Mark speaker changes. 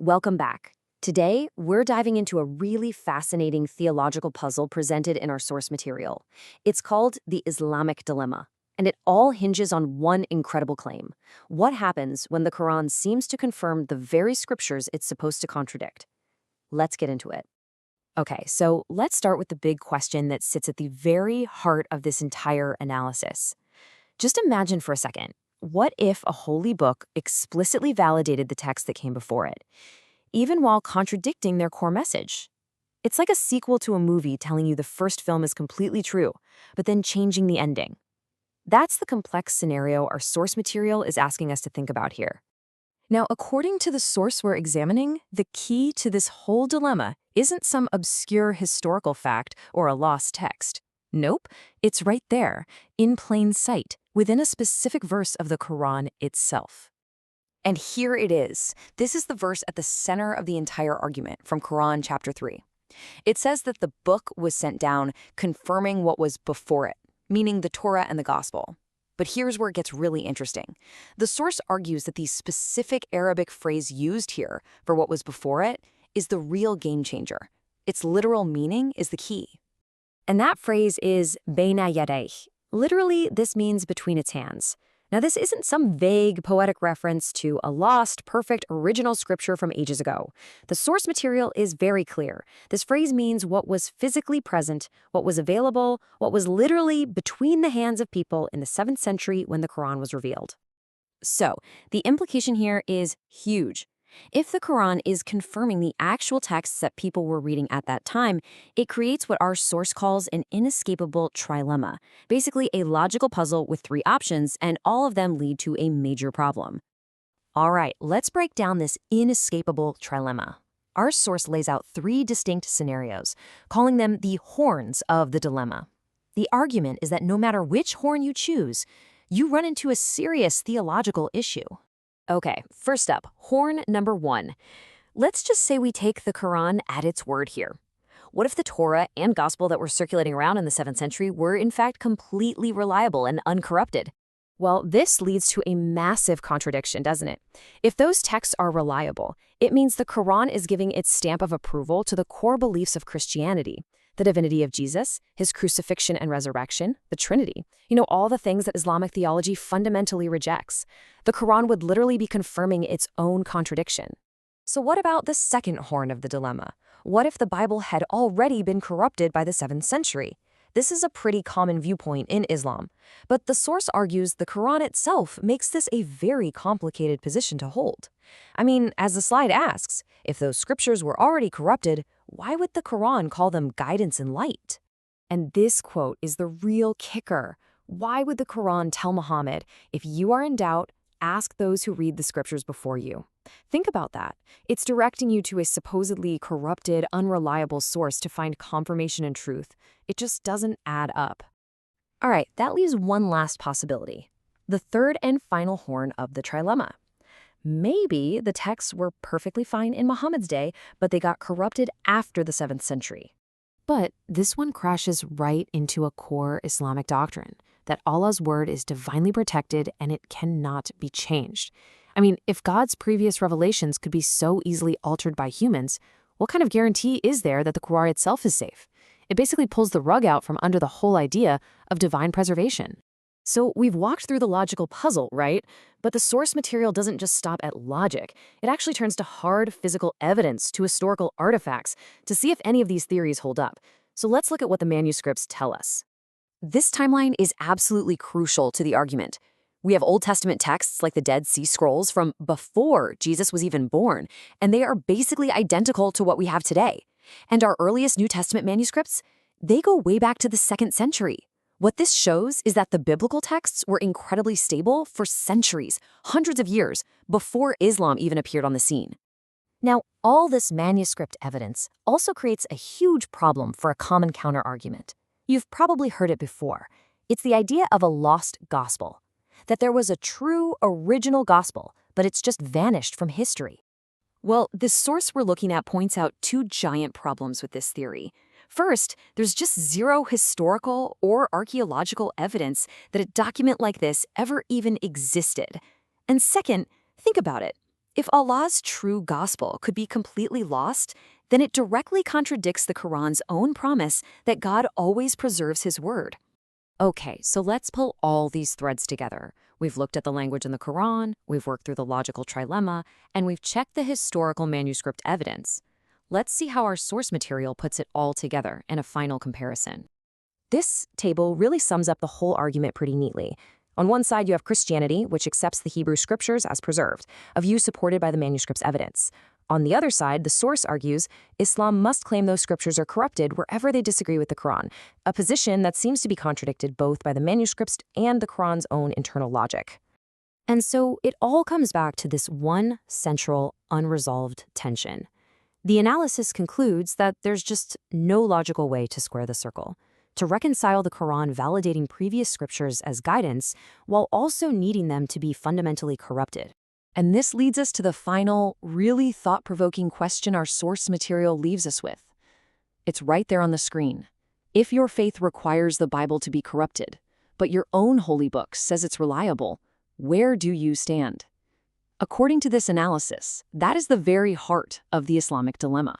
Speaker 1: Welcome back. Today, we're diving into a really fascinating theological puzzle presented in our source material. It's called the Islamic Dilemma, and it all hinges on one incredible claim. What happens when the Quran seems to confirm the very scriptures it's supposed to contradict? Let's get into it. Okay, so let's start with the big question that sits at the very heart of this entire analysis. Just imagine for a second, what if a holy book explicitly validated the text that came before it, even while contradicting their core message? It's like a sequel to a movie telling you the first film is completely true, but then changing the ending. That's the complex scenario our source material is asking us to think about here. Now, according to the source we're examining, the key to this whole dilemma isn't some obscure historical fact or a lost text. Nope, it's right there, in plain sight, within a specific verse of the Quran itself. And here it is. This is the verse at the center of the entire argument from Quran chapter 3. It says that the book was sent down confirming what was before it, meaning the Torah and the Gospel. But here's where it gets really interesting. The source argues that the specific Arabic phrase used here for what was before it is the real game changer. Its literal meaning is the key. And that phrase is Bayna Yadayhi. Literally, this means between its hands. Now, this isn't some vague poetic reference to a lost, perfect, original scripture from ages ago. The source material is very clear. This phrase means what was physically present, what was available, what was literally between the hands of people in the 7th century when the Quran was revealed. So, the implication here is huge. If the Quran is confirming the actual texts that people were reading at that time, it creates what our source calls an inescapable trilemma, basically a logical puzzle with 3 options, and all of them lead to a major problem. All right, let's break down this inescapable trilemma. Our source lays out 3 distinct scenarios, calling them the horns of the dilemma. The argument is that no matter which horn you choose, you run into a serious theological issue. Okay, first up, horn number 1. Let's just say we take the Quran at its word here. What if the Torah and Gospel that were circulating around in the 7th century were in fact completely reliable and uncorrupted? Well, this leads to a massive contradiction, doesn't it? If those texts are reliable, it means the Quran is giving its stamp of approval to the core beliefs of Christianity. The divinity of Jesus, his crucifixion and resurrection, the Trinity. All the things that Islamic theology fundamentally rejects. The Quran would literally be confirming its own contradiction. So what about the second horn of the dilemma? What if the Bible had already been corrupted by the 7th century? This is a pretty common viewpoint in Islam, but the source argues the Quran itself makes this a very complicated position to hold. I mean, as the slide asks, if those scriptures were already corrupted, why would the Quran call them guidance and light? And this quote is the real kicker. Why would the Quran tell Muhammad, if you are in doubt, ask those who read the scriptures before you? Think about that. It's directing you to a supposedly corrupted, unreliable source to find confirmation and truth. It just doesn't add up. All right, that leaves one last possibility. The third and final horn of the trilemma. Maybe the texts were perfectly fine in Muhammad's day, but they got corrupted after the 7th century. But this one crashes right into a core Islamic doctrine, that Allah's word is divinely protected and it cannot be changed. I mean, if God's previous revelations could be so easily altered by humans, what kind of guarantee is there that the Quran itself is safe? It basically pulls the rug out from under the whole idea of divine preservation. So we've walked through the logical puzzle, right? But the source material doesn't just stop at logic. It actually turns to hard physical evidence, to historical artifacts, to see if any of these theories hold up. So let's look at what the manuscripts tell us. This timeline is absolutely crucial to the argument. We have Old Testament texts like the Dead Sea Scrolls from before Jesus was even born, and they are basically identical to what we have today. And our earliest New Testament manuscripts, they go way back to the 2nd century. What this shows is that the biblical texts were incredibly stable for centuries, hundreds of years, before Islam even appeared on the scene. Now, all this manuscript evidence also creates a huge problem for a common counter-argument. You've probably heard it before. It's the idea of a lost gospel, that there was a true, original gospel, but it's just vanished from history. Well, the source we're looking at points out 2 giant problems with this theory. First, there's just zero historical or archaeological evidence that a document like this ever even existed. And second, think about it. If Allah's true gospel could be completely lost, then it directly contradicts the Quran's own promise that God always preserves his word. Okay, so let's pull all these threads together. We've looked at the language in the Quran, we've worked through the logical trilemma, and we've checked the historical manuscript evidence. Let's see how our source material puts it all together in a final comparison. This table really sums up the whole argument pretty neatly. On one side, you have Christianity, which accepts the Hebrew scriptures as preserved, a view supported by the manuscript's evidence. On the other side, the source argues Islam must claim those scriptures are corrupted wherever they disagree with the Quran, a position that seems to be contradicted both by the manuscripts and the Quran's own internal logic. And so it all comes back to this one central, unresolved tension. The analysis concludes that there's just no logical way to square the circle, to reconcile the Quran validating previous scriptures as guidance while also needing them to be fundamentally corrupted. And this leads us to the final, really thought-provoking question our source material leaves us with. It's right there on the screen. If your faith requires the Bible to be corrupted, but your own holy book says it's reliable, where do you stand? According to this analysis, that is the very heart of the Islamic dilemma.